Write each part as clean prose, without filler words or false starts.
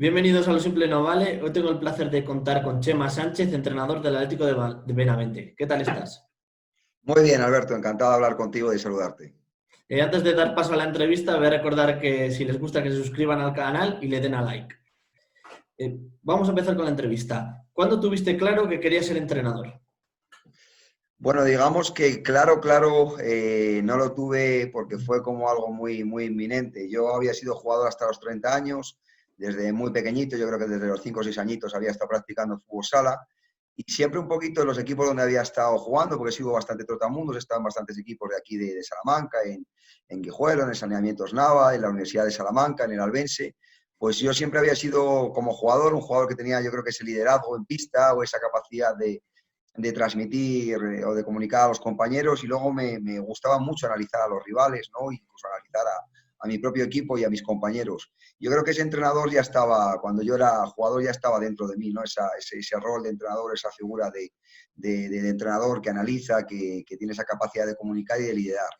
Bienvenidos a Lo Simple No Vale. Hoy tengo el placer de contar con Chema Sánchez, entrenador del Atlético de Benavente. ¿Qué tal estás? Muy bien, Alberto, encantado de hablar contigo y de saludarte. Antes de dar paso a la entrevista, voy a recordar que si les gusta que se suscriban al canal y le den a like. Vamos a empezar con la entrevista. ¿Cuándo tuviste claro que querías ser entrenador? Bueno, digamos que claro, no lo tuve porque fue como algo muy inminente. Yo había sido jugador hasta los 30 años, desde muy pequeñito, yo creo que desde los 5 o 6 añitos había estado practicando fútbol sala y siempre un poquito en los equipos donde había estado jugando, porque sigo bastante trotamundos, he estado en bastantes equipos de aquí de Salamanca, en Guijuelo, en el Saneamientos Nava, en la Universidad de Salamanca, en el Albense. Pues yo siempre había sido como jugador, un jugador que tenía yo creo que ese liderazgo en pista o esa capacidad de transmitir o de comunicar a los compañeros y luego me gustaba mucho analizar a los rivales, ¿no? Incluso analizar a mi propio equipo y a mis compañeros. Yo creo que ese entrenador ya estaba, cuando yo era jugador, ya estaba dentro de mí, ¿no? Ese rol de entrenador, esa figura de entrenador que analiza, que tiene esa capacidad de comunicar y de liderar.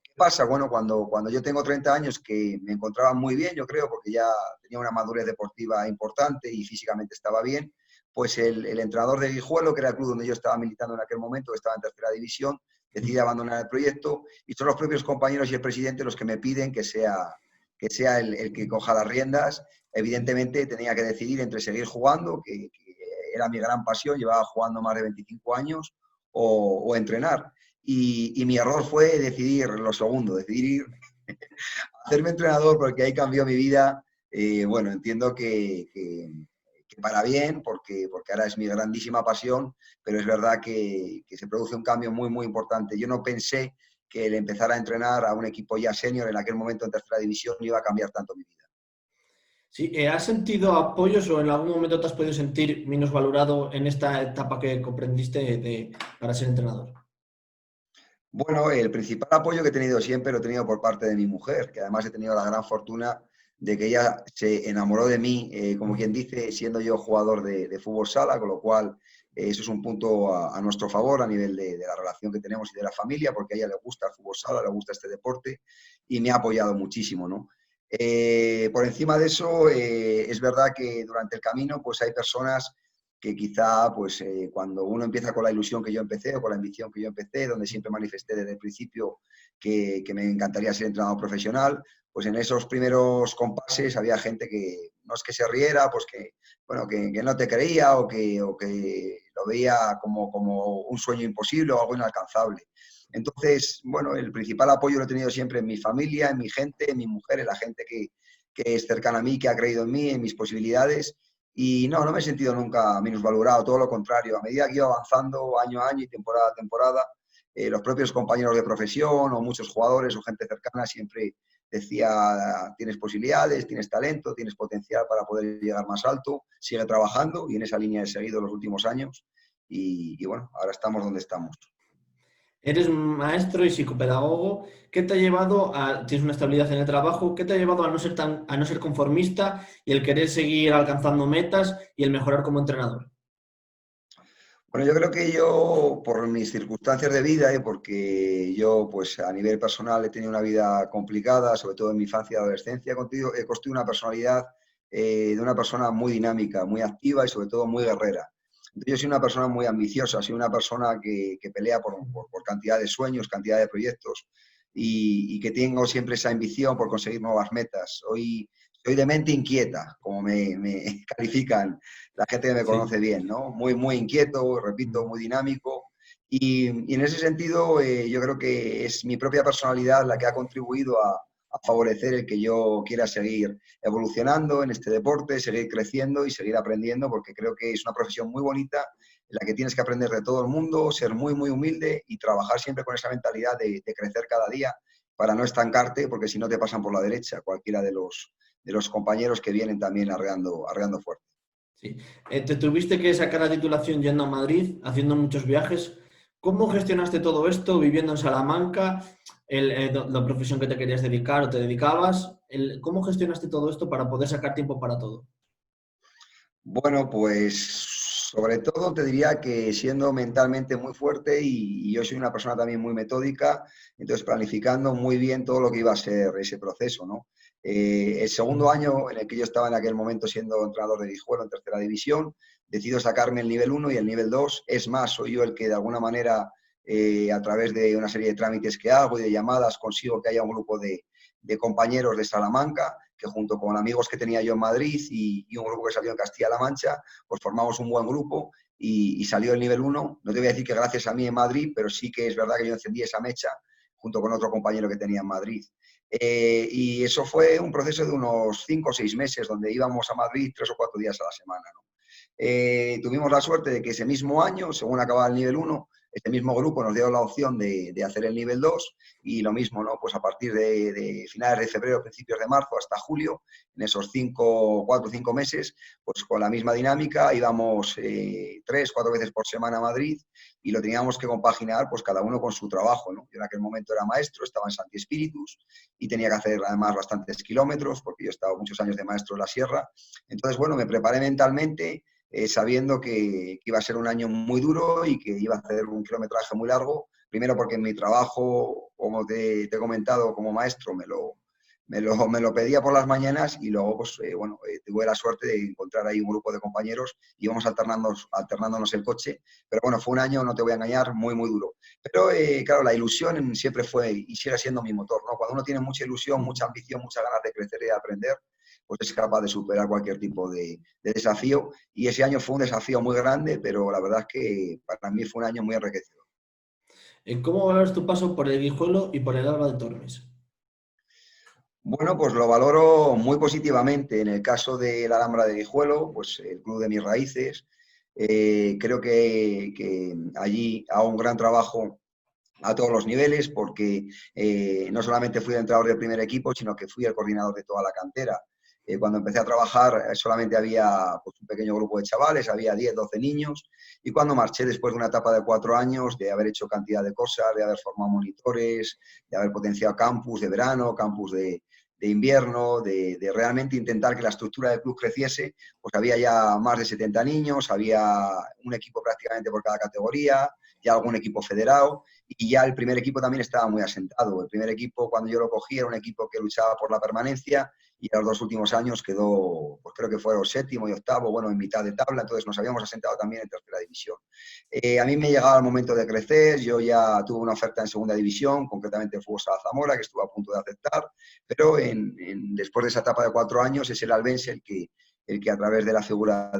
¿Qué pasa? Bueno, cuando yo tengo 30 años, que me encontraba muy bien, yo creo, porque ya tenía una madurez deportiva importante y físicamente estaba bien, pues el entrenador de Guijuelo, que era el club donde yo estaba militando en aquel momento, que estaba en tercera división, decide abandonar el proyecto y son los propios compañeros y el presidente los que me piden que sea el que coja las riendas. Evidentemente tenía que decidir entre seguir jugando, que era mi gran pasión, llevaba jugando más de 25 años, o entrenar. Y mi error fue decidir lo segundo, decidir hacerme entrenador porque ahí cambió mi vida. Bueno, entiendo que para bien, porque ahora es mi grandísima pasión, pero es verdad que se produce un cambio muy importante. Yo no pensé que el empezar a entrenar a un equipo ya senior en aquel momento en tercera división iba a cambiar tanto mi vida. Sí, ¿has sentido apoyos o en algún momento te has podido sentir menos valorado en esta etapa que comprendiste para ser entrenador? Bueno, el principal apoyo que he tenido siempre lo he tenido por parte de mi mujer, que además he tenido la gran fortuna de que ella se enamoró de mí, como quien dice, siendo yo jugador de fútbol sala, con lo cual eso es un punto a nuestro favor a nivel de la relación que tenemos y de la familia, porque a ella le gusta el fútbol sala, le gusta este deporte y me ha apoyado muchísimo, ¿no? Por encima de eso, es verdad que durante el camino pues hay personas que quizá pues cuando uno empieza con la ilusión que yo empecé o con la ambición que yo empecé, donde siempre manifesté desde el principio que me encantaría ser entrenador profesional, pues en esos primeros compases había gente que no es que se riera, pues que, bueno, que no te creía o que lo veía como un sueño imposible o algo inalcanzable. Entonces, bueno, el principal apoyo lo he tenido siempre en mi familia, en mi gente, en mi mujer, en la gente que es cercana a mí, que ha creído en mí, en mis posibilidades. Y no me he sentido nunca minusvalorado, todo lo contrario. A medida que iba avanzando año a año y temporada a temporada, los propios compañeros de profesión o muchos jugadores o gente cercana siempre decía, tienes posibilidades, tienes talento, tienes potencial para poder llegar más alto, sigue trabajando y en esa línea he seguido los últimos años y bueno, ahora estamos donde estamos. Eres maestro y psicopedagogo. ¿Qué te ha llevado a, tienes una estabilidad en el trabajo, qué te ha llevado a no ser conformista y el querer seguir alcanzando metas y el mejorar como entrenador? Bueno, yo creo que yo, por mis circunstancias de vida y porque yo, pues a nivel personal, he tenido una vida complicada, sobre todo en mi infancia y adolescencia, he construido una personalidad de una persona muy dinámica, muy activa y sobre todo muy guerrera. Entonces, yo soy una persona muy ambiciosa, soy una persona que pelea por cantidad de sueños, cantidad de proyectos y que tengo siempre esa ambición por conseguir nuevas metas. Hoy soy de mente inquieta, como me califican la gente que me Sí. conoce bien, ¿no? Muy inquieto, repito, muy dinámico. Y en ese sentido, yo creo que es mi propia personalidad la que ha contribuido a favorecer el que yo quiera seguir evolucionando en este deporte, seguir creciendo y seguir aprendiendo, porque creo que es una profesión muy bonita en la que tienes que aprender de todo el mundo, ser muy humilde y trabajar siempre con esa mentalidad de crecer cada día para no estancarte, porque si no te pasan por la derecha cualquiera de los compañeros que vienen también arreando fuerte. Sí. Te tuviste que sacar la titulación yendo a Madrid, haciendo muchos viajes. ¿Cómo gestionaste todo esto viviendo en Salamanca, la profesión que te querías dedicar o te dedicabas? ¿Cómo gestionaste todo esto para poder sacar tiempo para todo? Bueno, pues sobre todo te diría que siendo mentalmente muy fuerte y yo soy una persona también muy metódica, entonces planificando muy bien todo lo que iba a ser ese proceso, ¿no? El segundo año en el que yo estaba en aquel momento siendo entrenador de Guijuelo en tercera división, decido sacarme el nivel 1 y el nivel 2. Es más, soy yo el que de alguna manera, a través de una serie de trámites que hago y de llamadas, consigo que haya un grupo de compañeros de Salamanca, que junto con amigos que tenía yo en Madrid y un grupo que salió en Castilla-La Mancha, pues formamos un buen grupo y salió el nivel 1. No te voy a decir que gracias a mí en Madrid, pero sí que es verdad que yo encendí esa mecha junto con otro compañero que tenía en Madrid. Y eso fue un proceso de unos 5 o 6 meses, donde íbamos a Madrid 3 o 4 días a la semana, ¿no? Tuvimos la suerte de que ese mismo año, según acababa el nivel 1, este mismo grupo nos dio la opción de hacer el nivel 2 y lo mismo, ¿no? Pues a partir de finales de febrero, principios de marzo hasta julio, en esos 4 o 5 meses, pues con la misma dinámica íbamos 3 o 4 veces por semana a Madrid y lo teníamos que compaginar pues cada uno con su trabajo, ¿no? Yo en aquel momento era maestro, estaba en Santi Espíritus y tenía que hacer además bastantes kilómetros porque yo he estado muchos años de maestro en la sierra. Entonces, bueno, me preparé mentalmente sabiendo que iba a ser un año muy duro y que iba a hacer un kilometraje muy largo. Primero porque en mi trabajo, como te he comentado, como maestro, me lo pedía por las mañanas y luego, pues, tuve la suerte de encontrar ahí un grupo de compañeros y íbamos alternándonos el coche. Pero bueno, fue un año, no te voy a engañar, muy, muy duro. Pero claro, la ilusión siempre fue y sigue siendo mi motor, ¿no? Cuando uno tiene mucha ilusión, mucha ambición, muchas ganas de crecer y de aprender, pues es capaz de superar cualquier tipo de desafío. Y ese año fue un desafío muy grande, pero la verdad es que para mí fue un año muy enriquecedor. ¿Cómo valoras tu paso por el Guijuelo y por el Alba de Tormes? Bueno, pues lo valoro muy positivamente. En el caso de la Alhambra de Guijuelo, pues el club de mis raíces, creo que allí hago un gran trabajo a todos los niveles, porque no solamente fui el entrenador del primer equipo, sino que fui el coordinador de toda la cantera. Cuando empecé a trabajar solamente había pues, un pequeño grupo de chavales, había 10, 12 niños, y cuando marché después de una etapa de 4 años, de haber hecho cantidad de cosas, de haber formado monitores, de haber potenciado campus de verano, campus de invierno, de realmente intentar que la estructura del club creciese, pues había ya más de 70 niños, había un equipo prácticamente por cada categoría, ya algún equipo federado, y ya el primer equipo también estaba muy asentado. El primer equipo, cuando yo lo cogí, era un equipo que luchaba por la permanencia y en los 2 últimos años quedó, pues creo que fueron séptimo y octavo, bueno, en mitad de tabla, entonces nos habíamos asentado también en tercera división. A mí me llegaba el momento de crecer, yo ya tuve una oferta en segunda división, concretamente en Fútbol Sala Zamora, que estuve a punto de aceptar, pero después de esa etapa de 4 años es el Albense el que a través de la figura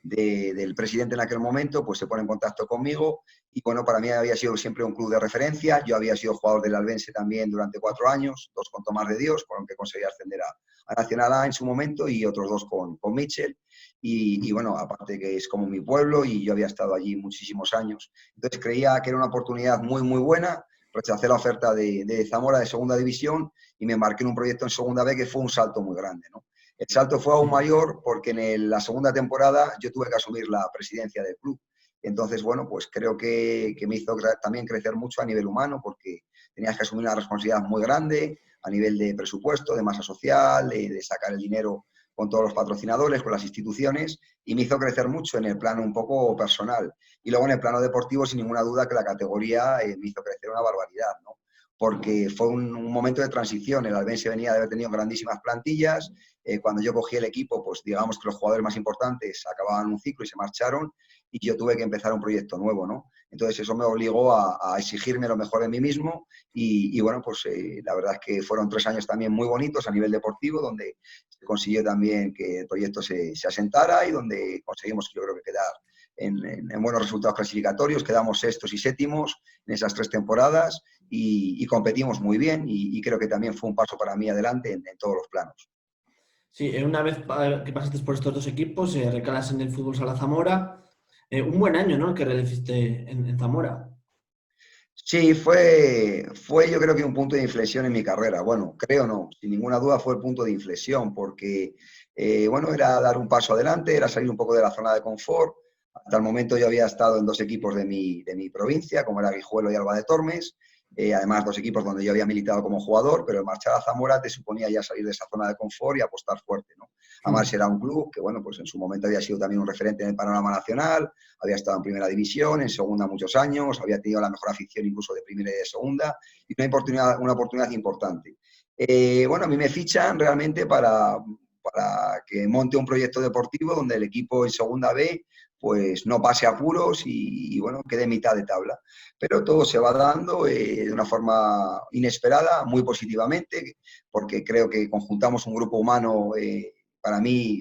del presidente en aquel momento, pues se pone en contacto conmigo y bueno, para mí había sido siempre un club de referencia. Yo había sido jugador del Albense también durante 4 años, 2 con Tomás de Dios, con el que conseguí ascender a Nacional A en su momento y otros 2 con Mitchell. Y bueno, aparte que es como mi pueblo y yo había estado allí muchísimos años. Entonces creía que era una oportunidad muy, muy buena. Rechacé la oferta de Zamora de segunda división y me embarqué en un proyecto en segunda B que fue un salto muy grande, ¿no? El salto fue aún mayor porque en la segunda temporada yo tuve que asumir la presidencia del club. Entonces, bueno, pues creo que me hizo también crecer mucho a nivel humano porque tenías que asumir una responsabilidad muy grande a nivel de presupuesto, de masa social, de sacar el dinero con todos los patrocinadores, con las instituciones, y me hizo crecer mucho en el plano un poco personal. Y luego en el plano deportivo, sin ninguna duda, que la categoría me hizo crecer una barbaridad, ¿no? Porque fue un momento de transición. El Albense venía de haber tenido grandísimas plantillas. Cuando yo cogí el equipo, pues digamos que los jugadores más importantes acababan un ciclo y se marcharon y yo tuve que empezar un proyecto nuevo, ¿no? Entonces eso me obligó a exigirme lo mejor de mí mismo y bueno, pues la verdad es que fueron 3 años también muy bonitos a nivel deportivo, donde se consiguió también que el proyecto se asentara y donde conseguimos, yo creo que quedar en buenos resultados clasificatorios, quedamos sextos y séptimos en esas 3 temporadas y competimos muy bien y creo que también fue un paso para mí adelante en todos los planos. Sí, una vez que pasaste por estos dos equipos, recalas en el Fútbol Sala Zamora. Un buen año, ¿no? El que realizaste en Zamora. Sí, fue yo creo que un punto de inflexión en mi carrera. Bueno, creo no, sin ninguna duda fue el punto de inflexión porque, bueno, era dar un paso adelante, era salir un poco de la zona de confort. Hasta el momento yo había estado en 2 equipos de mi provincia, como era Guijuelo y Alba de Tormes, además 2 equipos donde yo había militado como jugador, pero el marchar a Zamora te suponía ya salir de esa zona de confort y apostar fuerte, ¿no? Además era un club que, bueno, pues en su momento había sido también un referente en el panorama nacional, había estado en primera división, en segunda muchos años, había tenido la mejor afición incluso de primera y de segunda, y una oportunidad importante. Bueno, a mí me fichan realmente para que monte un proyecto deportivo donde el equipo en segunda B pues no pase apuros bueno, quede mitad de tabla. Pero todo se va dando de una forma inesperada, muy positivamente, porque creo que conjuntamos un grupo humano para mí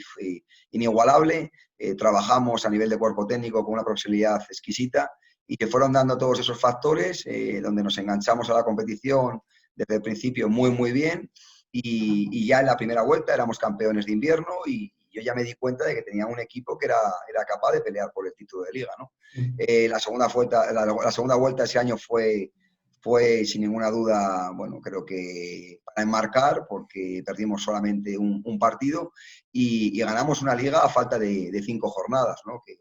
inigualable. Trabajamos a nivel de cuerpo técnico con una profesionalidad exquisita y que fueron dando todos esos factores donde nos enganchamos a la competición desde el principio muy, muy bien y ya en la primera vuelta éramos campeones de invierno y yo ya me di cuenta de que tenía un equipo que era capaz de pelear por el título de liga, ¿no? La segunda vuelta ese año fue sin ninguna duda, bueno, creo que para enmarcar, porque perdimos solamente un partido y ganamos una liga a falta de 5 jornadas, ¿no? Que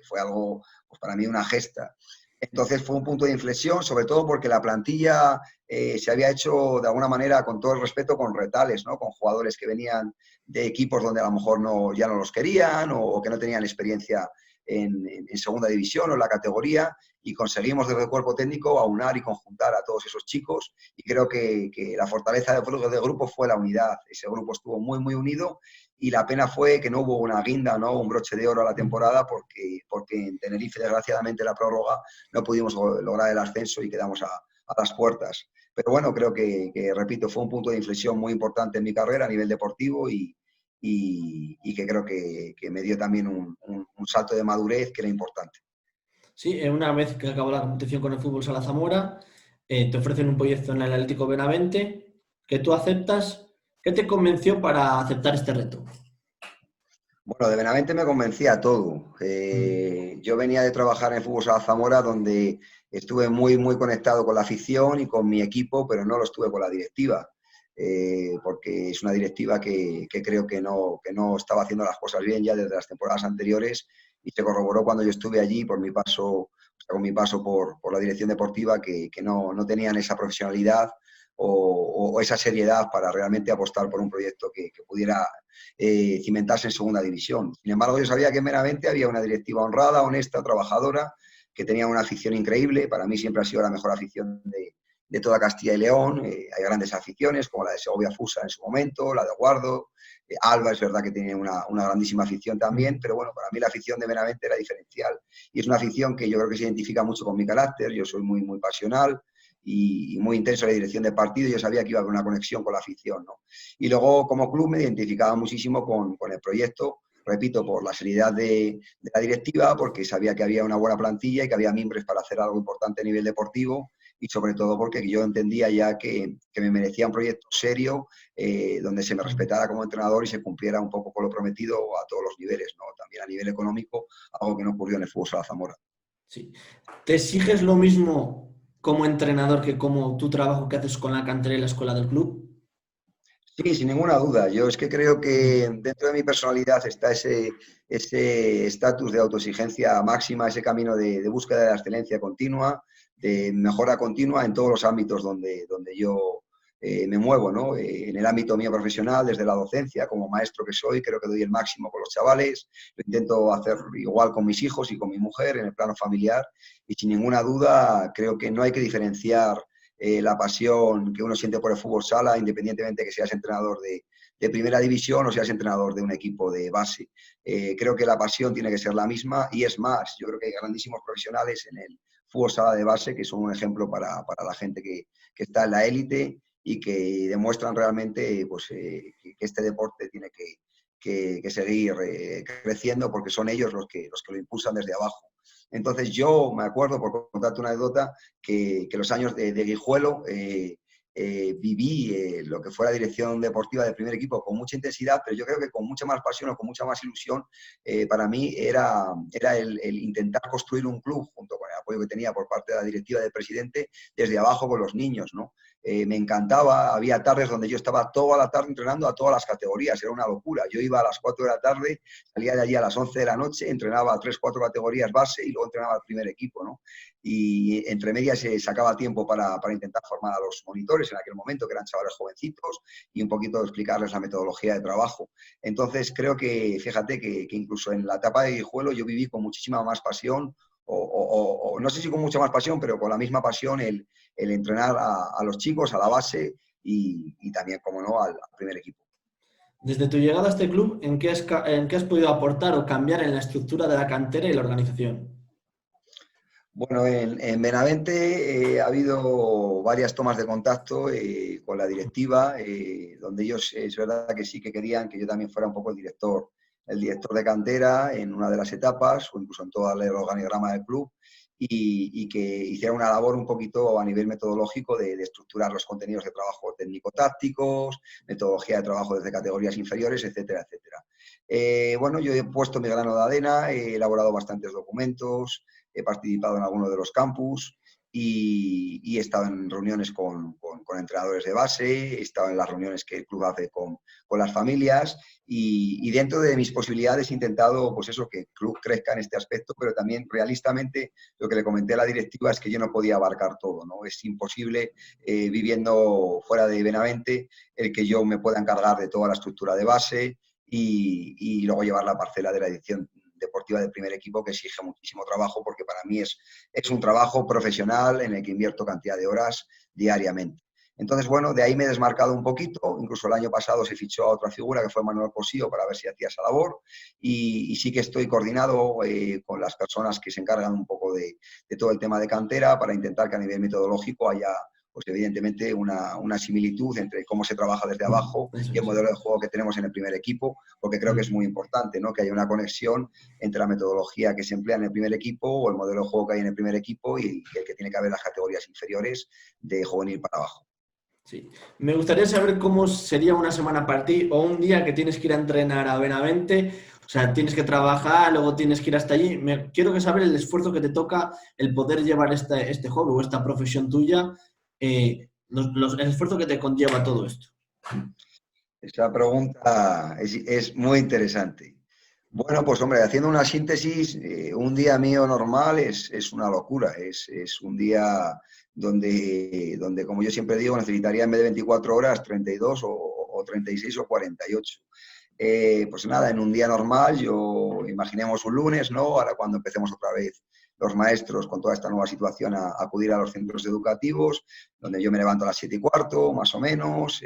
fue algo, pues para mí, una gesta. Entonces fue un punto de inflexión, sobre todo porque la plantilla se había hecho de alguna manera, con todo el respeto, con retales, ¿no? Con jugadores que venían de equipos donde a lo mejor ya no los querían o que no tenían experiencia en segunda división o en la categoría y conseguimos desde el cuerpo técnico aunar y conjuntar a todos esos chicos y creo que la fortaleza del grupo fue la unidad. Ese grupo estuvo muy, muy unido y la pena fue que no hubo una guinda, ¿no? Un broche de oro a la temporada porque en Tenerife, desgraciadamente, la prórroga no pudimos lograr el ascenso y quedamos a las puertas. Pero bueno, creo repito, fue un punto de inflexión muy importante en mi carrera a nivel deportivo y que creo que me dio también un salto de madurez que era importante. Sí, una vez que acabó la competición con el Fútbol Sala Zamora, te ofrecen un proyecto en el Atlético Benavente que tú aceptas. ¿Qué te convenció para aceptar este reto? Bueno, de Benavente me convencía todo. Yo venía de trabajar en el Fútbol Sala Zamora, donde estuve muy, muy conectado con la afición y con mi equipo, pero no lo estuve con la directiva, porque es una directiva que creo que no estaba haciendo las cosas bien ya desde las temporadas anteriores y se corroboró cuando yo estuve allí con mi paso por la dirección deportiva, que no tenían esa profesionalidad o esa seriedad para realmente apostar por un proyecto que pudiera cimentarse en segunda división. Sin embargo, yo sabía que en Benavente había una directiva honrada, honesta, trabajadora, que tenía una afición increíble. Para mí siempre ha sido la mejor afición de toda Castilla y León. Hay grandes aficiones, como la de Segovia Fusa en su momento, la de Guardo. Alba es verdad que tiene una grandísima afición también, pero bueno, para mí la afición de Benavente era diferencial. Y es una afición que yo creo que se identifica mucho con mi carácter. Yo soy muy, muy pasional y muy intenso en la dirección de partido. Yo sabía que iba a haber una conexión con la afición, ¿no? Y luego, como club, me identificaba muchísimo con el proyecto, repito, por la seriedad de la directiva, porque sabía que había una buena plantilla y que había mimbres para hacer algo importante a nivel deportivo y sobre todo porque yo entendía ya que me merecía un proyecto serio donde se me respetara como entrenador y se cumpliera un poco con lo prometido a todos los niveles, ¿no? También a nivel económico, algo que no ocurrió en el Fútbol Sala Zamora. Sí. ¿Te exiges lo mismo como entrenador que como tu trabajo que haces con la cantera y la escuela del club? Sí, sin ninguna duda. Yo es que creo que dentro de mi personalidad está ese estatus de autoexigencia máxima, ese camino de búsqueda de la excelencia continua, de mejora continua en todos los ámbitos donde yo me muevo, ¿no? En el ámbito mío profesional, desde la docencia, como maestro que soy, creo que doy el máximo con los chavales. Lo intento hacer igual con mis hijos y con mi mujer en el plano familiar. Y sin ninguna duda, creo que no hay que diferenciar la pasión que uno siente por el fútbol sala, independientemente que seas entrenador de primera división o seas entrenador de un equipo de base. Creo que la pasión tiene que ser la misma y es más, yo creo que hay grandísimos profesionales en el fútbol sala de base que son un ejemplo para la gente que está en la élite y que demuestran realmente pues, que este deporte tiene que seguir creciendo porque son ellos los que lo impulsan desde abajo. Entonces yo me acuerdo, por contarte una anécdota, que los años de Guijuelo viví lo que fue la dirección deportiva del primer equipo con mucha intensidad, pero yo creo que con mucha más pasión o con mucha más ilusión. Para mí era el intentar construir un club junto con el apoyo que tenía por parte de la directiva del presidente desde abajo con los niños, ¿no? Me encantaba, había tardes donde yo estaba toda la tarde entrenando a todas las categorías, era una locura. Yo iba a las 4 de la tarde, salía de allí a las 11 de la noche, entrenaba a 3, 4 categorías base y luego entrenaba al primer equipo, ¿no? Y entre medias se sacaba tiempo para intentar formar a los monitores en aquel momento, que eran chavales jovencitos, y un poquito explicarles la metodología de trabajo. Entonces creo que, fíjate, que incluso en la etapa de Guijuelo yo viví con muchísima más pasión, o no sé si con mucha más pasión, pero con la misma pasión el entrenar a los chicos, a la base, y también, como no, al primer equipo. Desde tu llegada a este club, en qué has podido aportar o cambiar en la estructura de la cantera y la organización? Bueno, en Benavente ha habido varias tomas de contacto con la directiva, donde ellos es verdad que sí que querían que yo también fuera un poco el director de cantera en una de las etapas o incluso en todo el organigrama del club y que hiciera una labor un poquito a nivel metodológico de estructurar los contenidos de trabajo técnico-tácticos, metodología de trabajo desde categorías inferiores, etcétera, etcétera. Bueno, yo he puesto mi grano de arena, he elaborado bastantes documentos, he participado en algunos de los campus y he estado en reuniones con entrenadores de base, he estado en las reuniones que el club hace con las familias y dentro de mis posibilidades he intentado, pues eso, que el club crezca en este aspecto, pero también realistamente lo que le comenté a la directiva es que yo no podía abarcar todo, ¿no? Es imposible, viviendo fuera de Benavente, el que yo me pueda encargar de toda la estructura de base y luego llevar la parcela de la edición deportiva del primer equipo, que exige muchísimo trabajo, porque para mí es un trabajo profesional en el que invierto cantidad de horas diariamente. Entonces, bueno, de ahí me he desmarcado un poquito, incluso el año pasado se fichó a otra figura que fue Manuel Cosío para ver si hacía esa labor y sí que estoy coordinado con las personas que se encargan un poco de todo el tema de cantera para intentar que a nivel metodológico haya pues evidentemente una similitud entre cómo se trabaja desde abajo y el modelo de juego que tenemos en el primer equipo, porque creo que es muy importante, ¿no? Que haya una conexión entre la metodología que se emplea en el primer equipo o el modelo de juego que hay en el primer equipo y el que tiene que haber en las categorías inferiores de juvenil para abajo. Sí. Me gustaría saber cómo sería una semana para ti o un día que tienes que ir a entrenar a Benavente. O sea, tienes que trabajar, luego tienes que ir hasta allí. Quiero saber el esfuerzo que te toca el poder llevar este hobby o esta profesión tuya, el esfuerzo que te conlleva todo esto. Esa pregunta es muy interesante. Bueno, pues hombre, haciendo una síntesis, un día mío normal es una locura. Es un día donde, como yo siempre digo, necesitaría en vez de 24 horas, 32 o 36 o 48. Pues nada, en un día normal, yo imaginemos un lunes, ¿no? Ahora cuando empecemos otra vez los maestros con toda esta nueva situación a acudir a los centros educativos, donde yo me levanto a las 7:15, más o menos,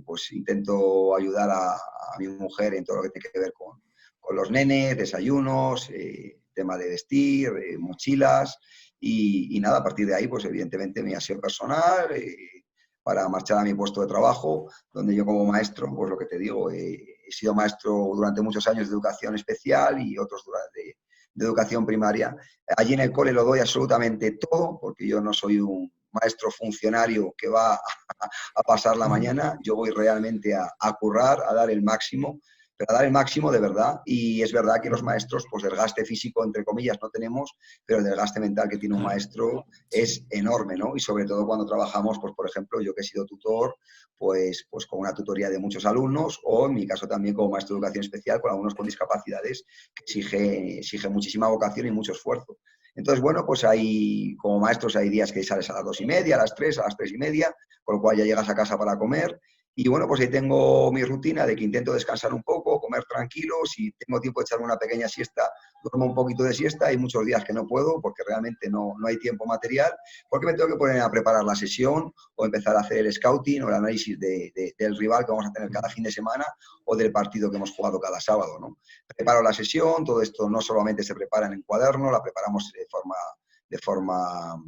pues intento ayudar a mi mujer en todo lo que tiene que ver con los nenes, desayunos, tema de vestir, mochilas y nada, a partir de ahí, pues evidentemente mi aseo personal, para marchar a mi puesto de trabajo, donde yo como maestro, pues lo que te digo, he sido maestro durante muchos años de educación especial y otros de educación primaria. Allí en el cole lo doy absolutamente todo, porque yo no soy un maestro funcionario que va a pasar la mañana, yo voy realmente a currar, a dar el máximo, pero a dar el máximo de verdad. Y es verdad que los maestros, pues desgaste físico, entre comillas, no tenemos, pero el desgaste mental que tiene un maestro es enorme, ¿no? Y sobre todo cuando trabajamos, pues por ejemplo, yo que he sido tutor, pues con una tutoría de muchos alumnos, o en mi caso también como maestro de educación especial, con alumnos con discapacidades, que exige muchísima vocación y mucho esfuerzo. Entonces, bueno, pues como maestros hay días que sales a las 2:30, a las 3, a las 3:30, con lo cual ya llegas a casa para comer. Y bueno, pues ahí tengo mi rutina de que intento descansar un poco, comer tranquilo. Si tengo tiempo de echarme una pequeña siesta, duermo un poquito de siesta. Hay muchos días que no puedo porque realmente no hay tiempo material, porque me tengo que poner a preparar la sesión o empezar a hacer el scouting o el análisis del rival que vamos a tener cada fin de semana o del partido que hemos jugado cada sábado, ¿no? Preparo la sesión, todo esto no solamente se prepara en el cuaderno, la preparamos de forma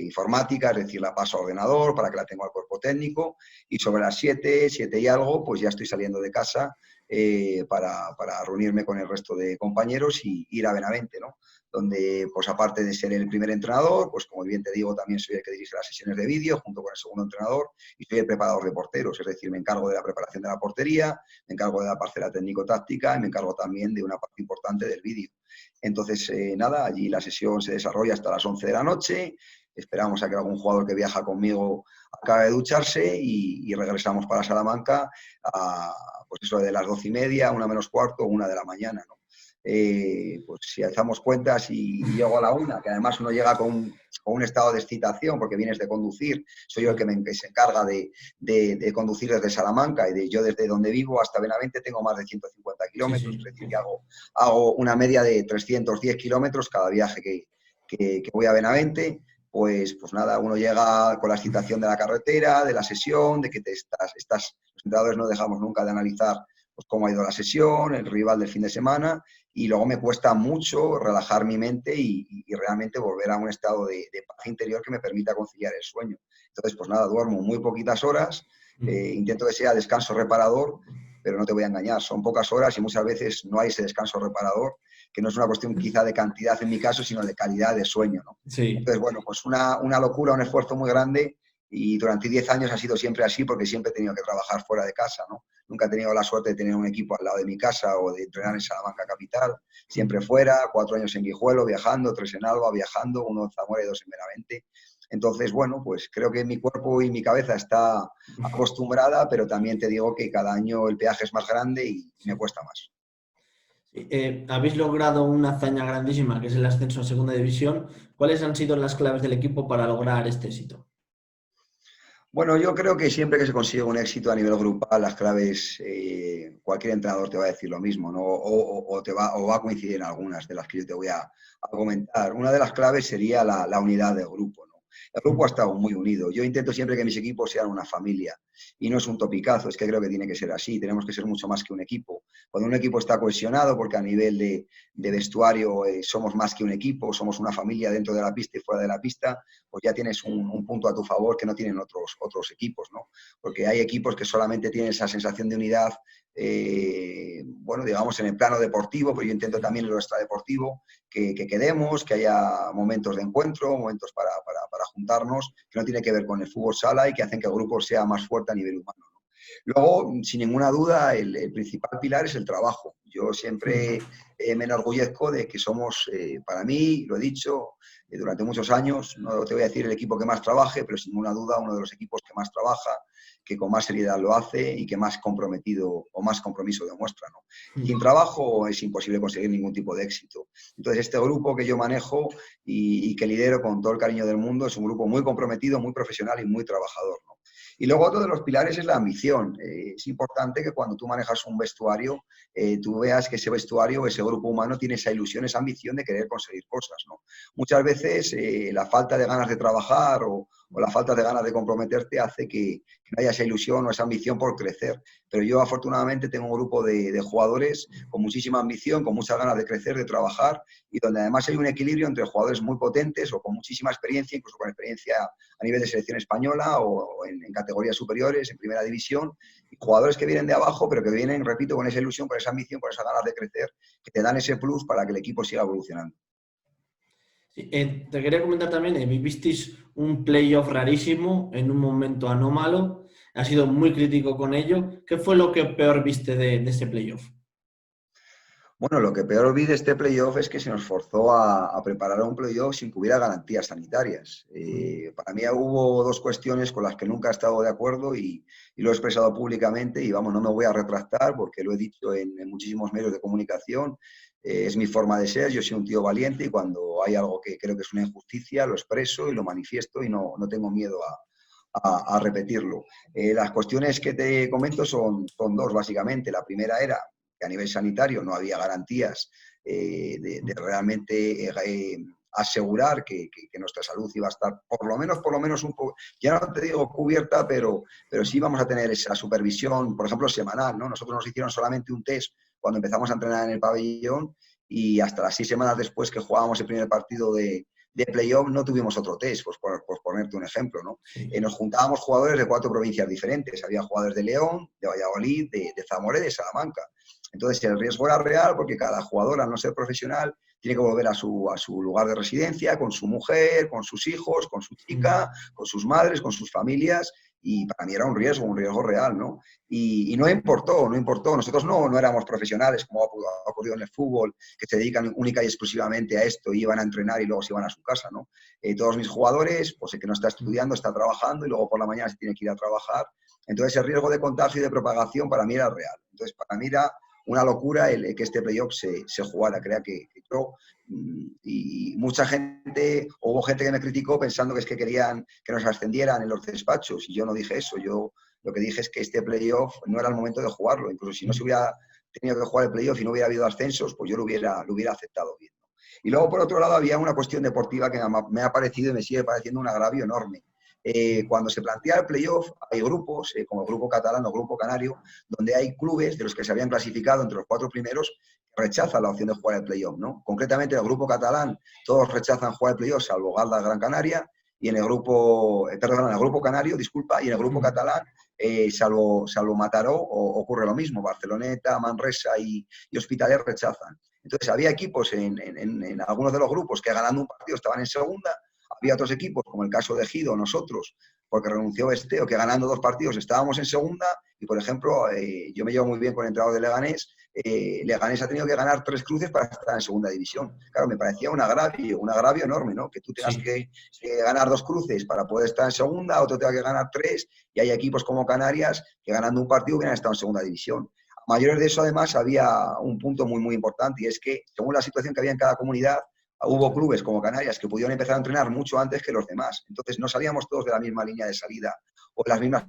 informática, es decir, la paso a ordenador para que la tenga al cuerpo técnico y sobre las 7 y algo, pues ya estoy saliendo de casa para reunirme con el resto de compañeros y ir a Benavente, ¿no? Donde, pues aparte de ser el primer entrenador, pues como bien te digo, también soy el que dirige las sesiones de vídeo junto con el segundo entrenador y soy el preparador de porteros, es decir, me encargo de la preparación de la portería, me encargo de la parcela técnico-táctica y me encargo también de una parte importante del vídeo. Entonces, nada, allí la sesión se desarrolla hasta las 11 de la noche, esperamos a que algún jugador que viaja conmigo acabe de ducharse y regresamos para Salamanca a pues eso de las 12:30, 1:45, 1 de la mañana, ¿no? Pues si hacemos cuentas y llego a la 1, que además uno llega con un estado de excitación porque vienes de conducir, soy yo el que se encarga de conducir desde Salamanca y yo desde donde vivo hasta Benavente tengo más de 150 kilómetros, es decir, que hago una media de 310 kilómetros cada viaje que voy a Benavente. pues nada, uno llega con la excitación de la carretera, de la sesión, de que los entrenadores no dejamos nunca de analizar pues, cómo ha ido la sesión, el rival del fin de semana, y luego me cuesta mucho relajar mi mente y realmente volver a un estado de paz interior que me permita conciliar el sueño. Entonces, pues nada, duermo muy poquitas horas, intento que sea descanso reparador, pero no te voy a engañar, son pocas horas y muchas veces no hay ese descanso reparador, que no es una cuestión quizá de cantidad en mi caso, sino de calidad de sueño, ¿no? Sí. Entonces, bueno, pues una locura, un esfuerzo muy grande y durante 10 años ha sido siempre así porque siempre he tenido que trabajar fuera de casa, ¿no? Nunca he tenido la suerte de tener un equipo al lado de mi casa o de entrenar en Salamanca capital, siempre fuera, 4 años en Guijuelo viajando, 3 en Alba viajando, 1 en Zamora y 2 en Benavente. Entonces, bueno, pues creo que mi cuerpo y mi cabeza está acostumbrada, pero también te digo que cada año el peaje es más grande y me cuesta más. Habéis logrado una hazaña grandísima, que es el ascenso a Segunda División. ¿Cuáles han sido las claves del equipo para lograr este éxito? Bueno, yo creo que siempre que se consigue un éxito a nivel grupal, las claves, cualquier entrenador te va a decir lo mismo, ¿no? O va a coincidir en algunas de las que yo te voy a comentar. Una de las claves sería la unidad del grupo, ¿no? El grupo ha estado muy unido. Yo intento siempre que mis equipos sean una familia y no es un topicazo, es que creo que tiene que ser así. Tenemos que ser mucho más que un equipo. Cuando un equipo está cohesionado, porque a nivel de vestuario somos más que un equipo, somos una familia dentro de la pista y fuera de la pista, pues ya tienes un punto a tu favor que no tienen otros equipos, ¿no? Porque hay equipos que solamente tienen esa sensación de unidad, bueno, digamos en el plano deportivo, pero yo intento también en lo extradeportivo, que quedemos, que haya momentos de encuentro, momentos para juntarnos, que no tiene que ver con el fútbol sala y que hacen que el grupo sea más fuerte a nivel humano, ¿no? Luego, sin ninguna duda, el principal pilar es el trabajo. Yo siempre me enorgullezco de que somos, para mí, lo he dicho, durante muchos años, no te voy a decir el equipo que más trabaje, pero sin ninguna duda uno de los equipos que más trabaja, que con más seriedad lo hace y que más comprometido o más compromiso demuestra, ¿no? Sin trabajo es imposible conseguir ningún tipo de éxito. Entonces, este grupo que yo manejo y que lidero con todo el cariño del mundo es un grupo muy comprometido, muy profesional y muy trabajador, ¿no? Y luego otro de los pilares es la ambición. Es importante que cuando tú manejas un vestuario, tú veas que ese vestuario, ese grupo humano tiene esa ilusión, esa ambición de querer conseguir cosas, ¿no? Muchas veces la falta de ganas de trabajar o la falta de ganas de comprometerte hace que no haya esa ilusión o esa ambición por crecer. Pero yo afortunadamente tengo un grupo de jugadores con muchísima ambición, con muchas ganas de crecer, de trabajar y donde además hay un equilibrio entre jugadores muy potentes o con muchísima experiencia, incluso con experiencia a nivel de selección española o en categorías superiores, en primera división, y jugadores que vienen de abajo, pero que vienen, repito, con esa ilusión, con esa ambición, con esas ganas de crecer, que te dan ese plus para que el equipo siga evolucionando. Sí, te quería comentar también, vivisteis un playoff rarísimo en un momento anómalo, has sido muy crítico con ello. ¿Qué fue lo que peor viste de ese playoff? Bueno, lo que peor vi de este playoff es que se nos forzó a preparar un playoff sin que hubiera garantías sanitarias. Para mí hubo dos cuestiones con las que nunca he estado de acuerdo y lo he expresado públicamente y vamos, no me voy a retractar porque lo he dicho en muchísimos medios de comunicación. Es mi forma de ser, yo soy un tío valiente y cuando hay algo que creo que es una injusticia lo expreso y lo manifiesto y no tengo miedo a repetirlo. Las cuestiones que te comento son dos, básicamente. La primera era que a nivel sanitario no había garantías de realmente asegurar que nuestra salud iba a estar por lo menos un poco, ya no te digo cubierta, pero sí vamos a tener esa supervisión, por ejemplo, semanal, ¿no? Nosotros nos hicieron solamente un test cuando empezamos a entrenar en el pabellón y hasta las 6 semanas después que jugábamos el primer partido de playoff no tuvimos otro test, pues por ponerte un ejemplo, ¿no? Sí. Nos juntábamos jugadores de 4 provincias diferentes, había jugadores de León, de Valladolid, de Zamora y de Salamanca. Entonces el riesgo era real porque cada jugador, al no ser profesional, tiene que volver a su lugar de residencia con su mujer, con sus hijos, con su chica, con sus madres, con sus familias, y para mí era un riesgo real, ¿no? Y no importó. Nosotros no éramos profesionales, como ha ocurrido en el fútbol, que se dedican única y exclusivamente a esto y iban a entrenar y luego se iban a su casa, ¿no? Todos mis jugadores, pues el que no está estudiando, está trabajando y luego por la mañana se tiene que ir a trabajar. Entonces el riesgo de contagio y de propagación para mí era real. Entonces para mí era una locura el que este playoff se jugara. Crea que yo y mucha gente, hubo gente que me criticó pensando que es que querían que nos ascendieran en los despachos y yo no dije eso. Yo lo que dije es que este playoff no era el momento de jugarlo. Incluso si no se hubiera tenido que jugar el playoff y no hubiera habido ascensos, pues yo lo hubiera aceptado bien. Y luego, por otro lado, había una cuestión deportiva que me ha parecido y me sigue pareciendo un agravio enorme. Cuando se plantea el playoff, hay grupos, como el Grupo Catalán o Grupo Canario, donde hay clubes de los que se habían clasificado entre los 4 primeros que rechazan la opción de jugar el playoff, ¿no? Concretamente, en el Grupo Catalán, todos rechazan jugar el playoff, salvo Galda Gran Canaria, y en el Grupo, en el Grupo Canario, disculpa, y en el Grupo Catalán, salvo Mataró, ocurre lo mismo. Barceloneta, Manresa y Hospitalet rechazan. Entonces, había equipos en algunos de los grupos que ganando un partido estaban en segunda. Había otros equipos, como el caso de Ejido, nosotros, porque renunció Besteo, que ganando 2 partidos estábamos en segunda. Y, por ejemplo, yo me llevo muy bien con el entrenador de Leganés. Leganés ha tenido que ganar 3 cruces para estar en segunda división. Claro, me parecía un agravio enorme, ¿no? Que tú tengas que ganar 2 cruces para poder estar en segunda, otro tenga que ganar 3, y hay equipos como Canarias que ganando un partido hubieran estado en segunda división. A mayores de eso, además, había un punto muy, muy importante, y es que, según la situación que había en cada comunidad, hubo clubes como Canarias que pudieron empezar a entrenar mucho antes que los demás. Entonces, no salíamos todos de la misma línea de salida o las mismas.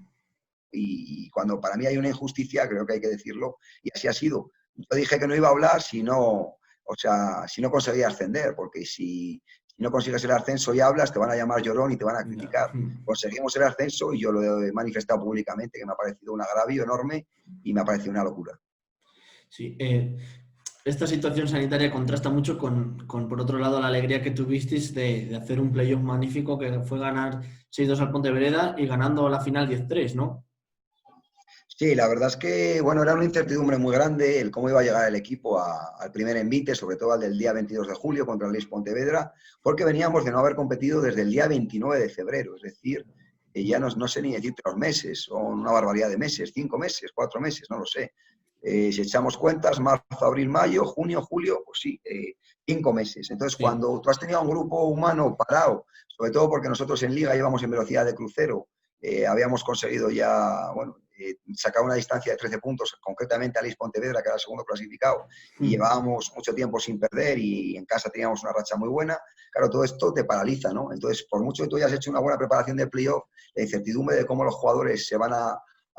Y cuando para mí hay una injusticia, creo que hay que decirlo, y así ha sido. Yo dije que no iba a hablar si no conseguía ascender, porque si no consigues el ascenso y hablas, te van a llamar llorón y te van a criticar. Conseguimos el ascenso y yo lo he manifestado públicamente, que me ha parecido un agravio enorme y me ha parecido una locura. Sí, esta situación sanitaria contrasta mucho con, por otro lado, la alegría que tuvisteis de hacer un playoff magnífico que fue ganar 6-2 al Pontevedra y ganando la final 10-3, ¿no? Sí, la verdad es que, bueno, era una incertidumbre muy grande el cómo iba a llegar el equipo al primer envite, sobre todo al del día 22 de julio contra el Leix Pontevedra, porque veníamos de no haber competido desde el día 29 de febrero, es decir, ya no sé ni decir 3 meses, o una barbaridad de meses, 5 meses, 4 meses, no lo sé. Si echamos cuentas, marzo, abril, mayo, junio, julio, pues sí, 5 meses. Entonces, cuando tú has tenido un grupo humano parado, sobre todo porque nosotros en Liga íbamos en velocidad de crucero, habíamos conseguido ya, bueno, sacar una distancia de 13 puntos, concretamente a Leix Pontevedra, que era el segundo clasificado, y llevábamos mucho tiempo sin perder y en casa teníamos una racha muy buena. Claro, todo esto te paraliza, ¿no? Entonces, por mucho que tú hayas hecho una buena preparación de playoff, la incertidumbre de cómo los jugadores se van a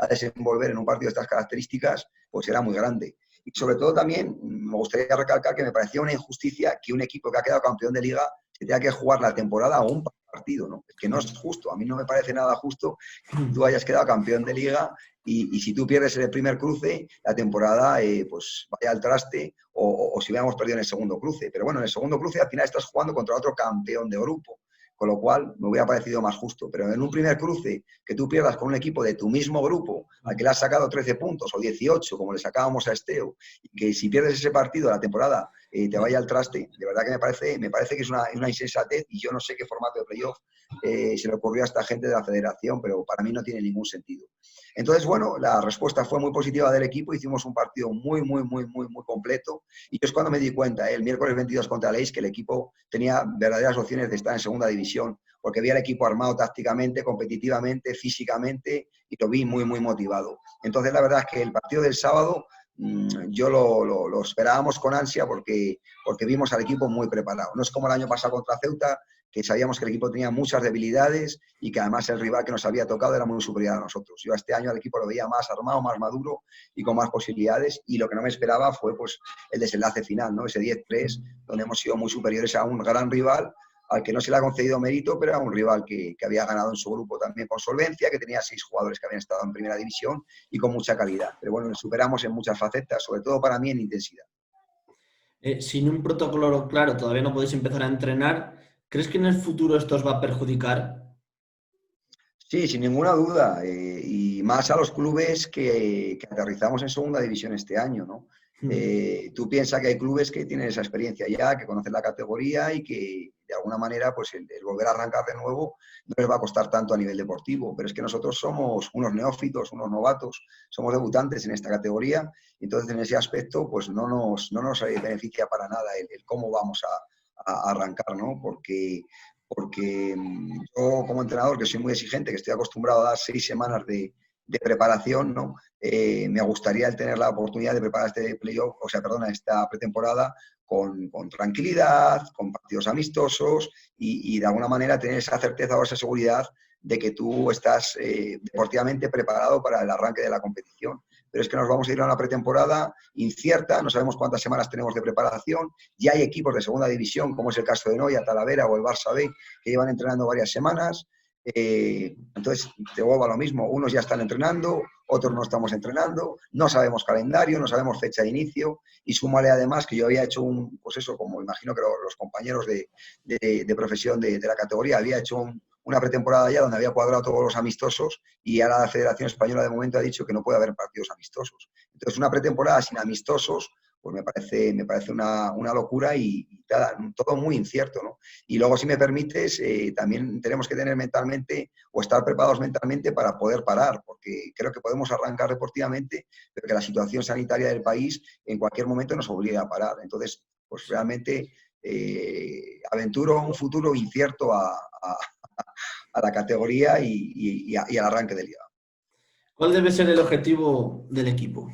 desenvolver en un partido de estas características, pues era muy grande. Y sobre todo también me gustaría recalcar que me parecía una injusticia que un equipo que ha quedado campeón de Liga se tenga que jugar la temporada a un partido, ¿no? Es que no es justo. A mí no me parece nada justo que tú hayas quedado campeón de Liga y si tú pierdes en el primer cruce, la temporada pues vaya al traste o si hubiéramos perdido en el segundo cruce. Pero bueno, en el segundo cruce al final estás jugando contra otro campeón de grupo, con lo cual me hubiera parecido más justo. Pero en un primer cruce que tú pierdas con un equipo de tu mismo grupo, al que le has sacado 13 puntos o 18, como le sacábamos a Esteo, y que si pierdes ese partido la temporada te vaya al traste, de verdad que me parece que es una insensatez, y yo no sé qué formato de playoff se le ocurrió a esta gente de la federación, pero para mí no tiene ningún sentido. Entonces, bueno, la respuesta fue muy positiva del equipo, hicimos un partido muy, muy, muy, muy, muy completo, y yo es cuando me di cuenta, el miércoles 22 contra Leix, que el equipo tenía verdaderas opciones de estar en segunda división, porque vi al equipo armado tácticamente, competitivamente, físicamente, y lo vi muy, muy motivado. Entonces, la verdad es que el partido del sábado yo lo esperábamos con ansia porque vimos al equipo muy preparado. No es como el año pasado contra Ceuta, que sabíamos que el equipo tenía muchas debilidades y que además el rival que nos había tocado era muy superior a nosotros. Yo este año al equipo lo veía más armado, más maduro y con más posibilidades, y lo que no me esperaba fue pues el desenlace final, ¿no? Ese 10-3, donde hemos sido muy superiores a un gran rival al que no se le ha concedido mérito, pero era un rival que había ganado en su grupo también con solvencia, que tenía 6 jugadores que habían estado en primera división y con mucha calidad. Pero bueno, le superamos en muchas facetas, sobre todo para mí en intensidad. Sin un protocolo claro, todavía no podéis empezar a entrenar. ¿Crees que en el futuro esto os va a perjudicar? Sí, sin ninguna duda, y más a los clubes que aterrizamos en segunda división este año, ¿no? Tú piensas que hay clubes que tienen esa experiencia ya, que conocen la categoría y que de alguna manera pues el volver a arrancar de nuevo no les va a costar tanto a nivel deportivo, pero es que nosotros somos unos neófitos, unos novatos, somos debutantes en esta categoría, y entonces en ese aspecto pues no nos beneficia para nada el cómo vamos a arrancar, ¿no? Porque yo como entrenador, que soy muy exigente, que estoy acostumbrado a dar 6 semanas de preparación, ¿no? Me gustaría el tener la oportunidad de preparar este playoff, esta pretemporada con tranquilidad, con partidos amistosos y de alguna manera tener esa certeza o esa seguridad de que tú estás deportivamente preparado para el arranque de la competición. pero es que nos vamos a ir a una pretemporada incierta, no sabemos cuántas semanas tenemos de preparación, ya hay equipos de segunda división, como es el caso de Noia, Talavera o el Barça B, que llevan entrenando varias semanas. Entonces, te vuelvo a lo mismo, unos ya están entrenando, otros no estamos entrenando, no sabemos calendario, no sabemos fecha de inicio, y súmale además que yo había hecho pues eso, como imagino que los compañeros de profesión de la categoría, había hecho una pretemporada ya donde había cuadrado todos los amistosos, y ahora la Federación Española de momento ha dicho que no puede haber partidos amistosos. Entonces, una pretemporada sin amistosos, pues me parece una locura y todo muy incierto, ¿no? Y luego, si me permites, también tenemos que tener mentalmente o estar preparados mentalmente para poder parar, porque creo que podemos arrancar deportivamente, pero que la situación sanitaria del país en cualquier momento nos obliga a parar. Entonces, pues realmente aventuro un futuro incierto a la categoría y al arranque de liga. ¿Cuál debe ser el objetivo del equipo?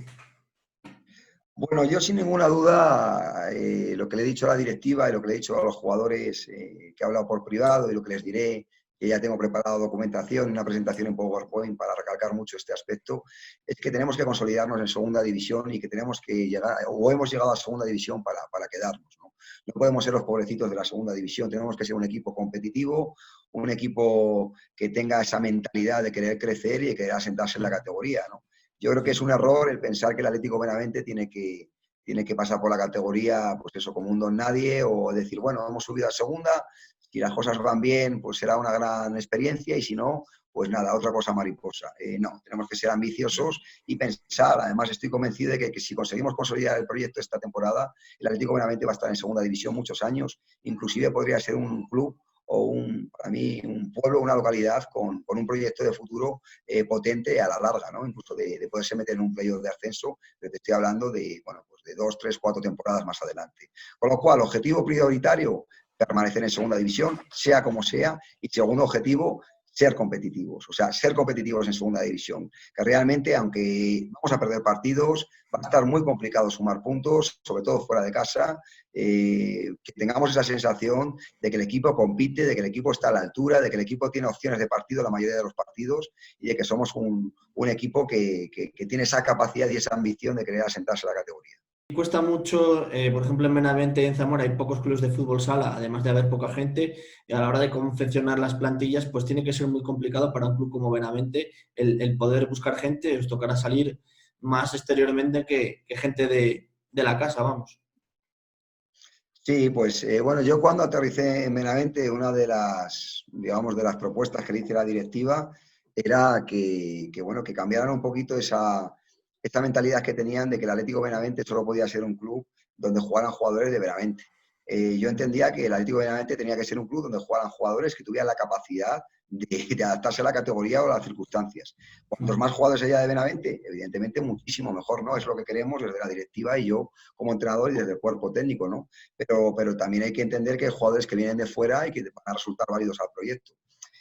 Bueno, yo sin ninguna duda, lo que le he dicho a la directiva y lo que le he dicho a los jugadores que he hablado por privado y lo que les diré, que ya tengo preparado documentación y una presentación en PowerPoint para recalcar mucho este aspecto, es que tenemos que consolidarnos en segunda división y que tenemos que llegar, o hemos llegado a segunda división para quedarnos, ¿no? No podemos ser los pobrecitos de la segunda división, tenemos que ser un equipo competitivo, un equipo que tenga esa mentalidad de querer crecer y de querer asentarse en la categoría, ¿no? Yo creo que es un error el pensar que el Atlético Benavente tiene que pasar por la categoría, pues eso, como un don nadie, o decir, bueno, hemos subido a segunda, si las cosas van bien, pues será una gran experiencia, y si no, pues nada, otra cosa mariposa. No, tenemos que ser ambiciosos y pensar. Además, estoy convencido de que si conseguimos consolidar el proyecto esta temporada, el Atlético Benavente va a estar en segunda división muchos años, inclusive podría ser un club o para mí, un pueblo, una localidad con un proyecto de futuro potente a la larga, ¿no? Incluso de poderse meter en un playoff de ascenso, pero te estoy hablando de, bueno, pues de 2, 3, 4 temporadas más adelante. Con lo cual, objetivo prioritario, permanecer en segunda división, sea como sea, y segundo objetivo, ser competitivos, o sea, ser competitivos en segunda división, que realmente, aunque vamos a perder partidos, va a estar muy complicado sumar puntos, sobre todo fuera de casa, que tengamos esa sensación de que el equipo compite, de que el equipo está a la altura, de que el equipo tiene opciones de partido la mayoría de los partidos y de que somos un equipo que tiene esa capacidad y esa ambición de querer asentarse a la categoría. Cuesta mucho, por ejemplo, en Benavente y en Zamora hay pocos clubes de fútbol sala, además de haber poca gente, y a la hora de confeccionar las plantillas, pues tiene que ser muy complicado para un club como Benavente el poder buscar gente, os tocará salir más exteriormente que gente de la casa, vamos. Sí, pues bueno, yo cuando aterricé en Benavente, una de las, digamos, de las propuestas que le hice a la directiva era bueno, que cambiaran un poquito esa mentalidad que tenían de que el Atlético Benavente solo podía ser un club donde jugaran jugadores de Benavente. Yo entendía que el Atlético Benavente tenía que ser un club donde jugaran jugadores que tuvieran la capacidad de adaptarse a la categoría o a las circunstancias. Cuantos más jugadores haya de Benavente, evidentemente muchísimo mejor, ¿no? Es lo que queremos desde la directiva y yo como entrenador y desde el cuerpo técnico, ¿no? Pero también hay que entender que hay jugadores que vienen de fuera y que van a resultar válidos al proyecto.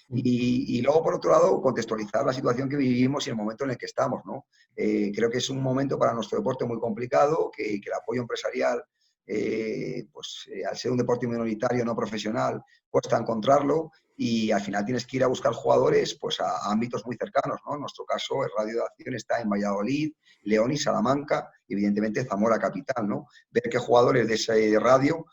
Y luego, por otro lado, contextualizar la situación que vivimos y el momento en el que estamos, ¿no? Creo que es un momento para nuestro deporte muy complicado, que el apoyo empresarial, al ser un deporte minoritario, no profesional, cuesta encontrarlo y al final tienes que ir a buscar jugadores pues, a ámbitos muy cercanos, ¿no? En nuestro caso, el radio de acción está en Valladolid, León y Salamanca, y evidentemente Zamora capital, ¿no? Ver qué jugadores de ese radio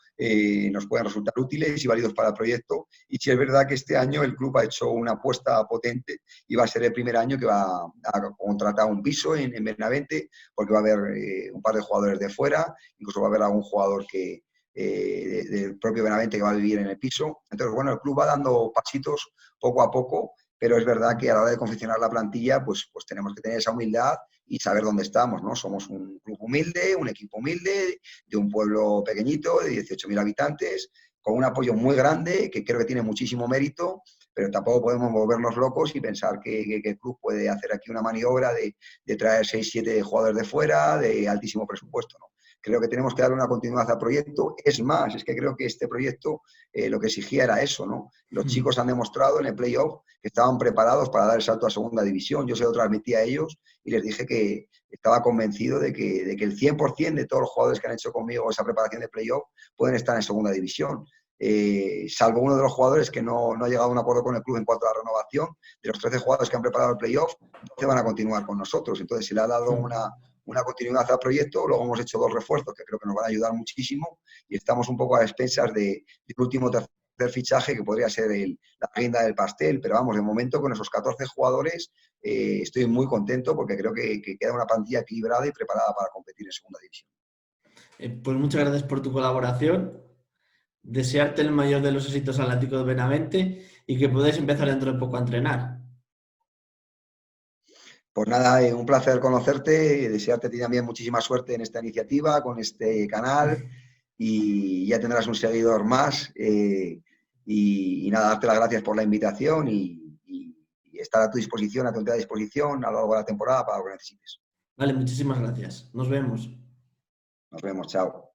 nos pueden resultar útiles y válidos para el proyecto. Y si es verdad que este año el club ha hecho una apuesta potente y va a ser el primer año que va a contratar un piso en Benavente, porque va a haber un par de jugadores de fuera, incluso va a haber algún jugador del propio Benavente que va a vivir en el piso. Entonces, bueno, el club va dando pasitos poco a poco, pero es verdad que a la hora de confeccionar la plantilla, pues tenemos que tener esa humildad y saber dónde estamos, ¿no? Somos un club humilde, un equipo humilde, de un pueblo pequeñito, de 18.000 habitantes, con un apoyo muy grande, que creo que tiene muchísimo mérito, pero tampoco podemos volvernos locos y pensar que el club puede hacer aquí una maniobra de traer 6, 7 jugadores de fuera, de altísimo presupuesto, ¿no? Creo que tenemos que dar una continuidad al proyecto. Es más, es que creo que este proyecto lo que exigía era eso, ¿no? Los chicos han demostrado en el playoff que estaban preparados para dar el salto a segunda división. Yo se lo transmití a ellos y les dije que estaba convencido de que el 100% de todos los jugadores que han hecho conmigo esa preparación de playoff pueden estar en segunda división. salvo uno de los jugadores que no ha llegado a un acuerdo con el club en cuanto a la renovación, de los 13 jugadores que han preparado el playoff, 12 van a continuar con nosotros. Entonces se le ha dado una continuidad al proyecto. Luego hemos hecho 2 refuerzos que creo que nos van a ayudar muchísimo y estamos un poco a expensas del último tercer fichaje, que podría ser la guinda del pastel. Pero vamos, de momento con esos 14 jugadores estoy muy contento porque creo que queda una plantilla equilibrada y preparada para competir en segunda división. Pues muchas gracias por tu colaboración. Desearte el mayor de los éxitos al Atlético de Benavente y que podáis empezar dentro de poco a entrenar. Pues nada, un placer conocerte y desearte también muchísima suerte en esta iniciativa, con este canal, y ya tendrás un seguidor más. Y nada, darte las gracias por la invitación y estar a tu disposición, a tu entera disposición a lo largo de la temporada para lo que necesites. Vale, muchísimas gracias. Nos vemos. Nos vemos, chao.